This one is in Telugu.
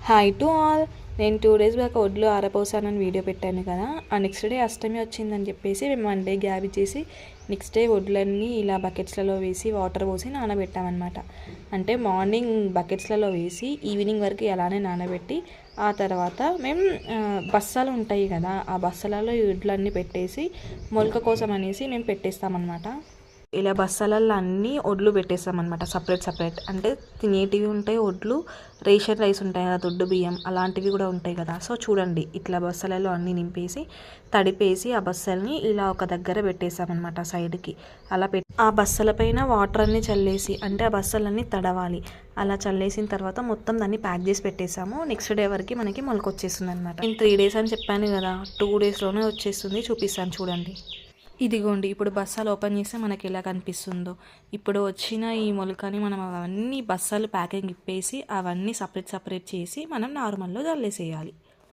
Hi to all. నేను 2 డేస్ బ్యాక్ ఒడ్లు ఆరపోసానని వీడియో పెట్టాను కదా. ఆ నెక్స్ట్ డే అష్టమి వచ్చిందని చెప్పేసి మేము 1 డే గ్యాప్ ఇచ్చేసి నెక్స్ట్ డే ఒడ్లన్నీ ఇలా బకెట్స్లలో వేసి వాటర్ పోసి నానబెట్టామన్నమాట. అంటే మార్నింగ్ బకెట్స్లలో వేసి ఈవినింగ్ వరకు అలానే నానబెట్టి ఆ తర్వాత మేము బస్తాలు ఉంటాయి కదా, ఆ బస్తాలలో ఈ ఒడ్లన్నీ పెట్టేసి మొలక కోసం అనేసి మేము పెట్టేస్తామన్నమాట. ఇలా బస్తాలల్లో అన్నీ ఒడ్లు పెట్టేస్తామన్నమాట, సపరేట్. అంటే తినేటివి ఉంటాయి ఒడ్లు, రేషన్ రైస్ ఉంటాయి కదా, దొడ్డు బియ్యం అలాంటివి కూడా ఉంటాయి కదా. సో చూడండి, ఇట్లా బస్తాలలో అన్నీ నింపేసి తడిపేసి ఆ బస్తాలని ఇలా ఒక దగ్గర పెట్టేసామన్నమాట సైడ్కి. అలా ఆ బస్తాల పైన వాటర్ అన్నీ చల్లేసి, అంటే ఆ బస్తాలన్నీ తడవాలి. అలా చల్లేసిన తర్వాత మొత్తం దాన్ని ప్యాక్ చేసి పెట్టేసాము. నెక్స్ట్ డే వరకు మనకి మొలకొచ్చేస్తుంది అనమాట. నేను 3 days అని చెప్పాను కదా, 2 daysలోనే వచ్చేస్తుంది. చూపిస్తాను చూడండి. ఇదిగోండి, ఇప్పుడు బస్సాలు ఓపెన్ చేస్తే మనకి ఎలా కనిపిస్తుందో. ఇప్పుడు వచ్చిన ఈ మొలకని మనం అవన్నీ బస్సాలు ప్యాకింగ్ ఇప్పేసి అవన్నీ సపరేట్ చేసి మనం నార్మల్లో జల్లేసేయాలి.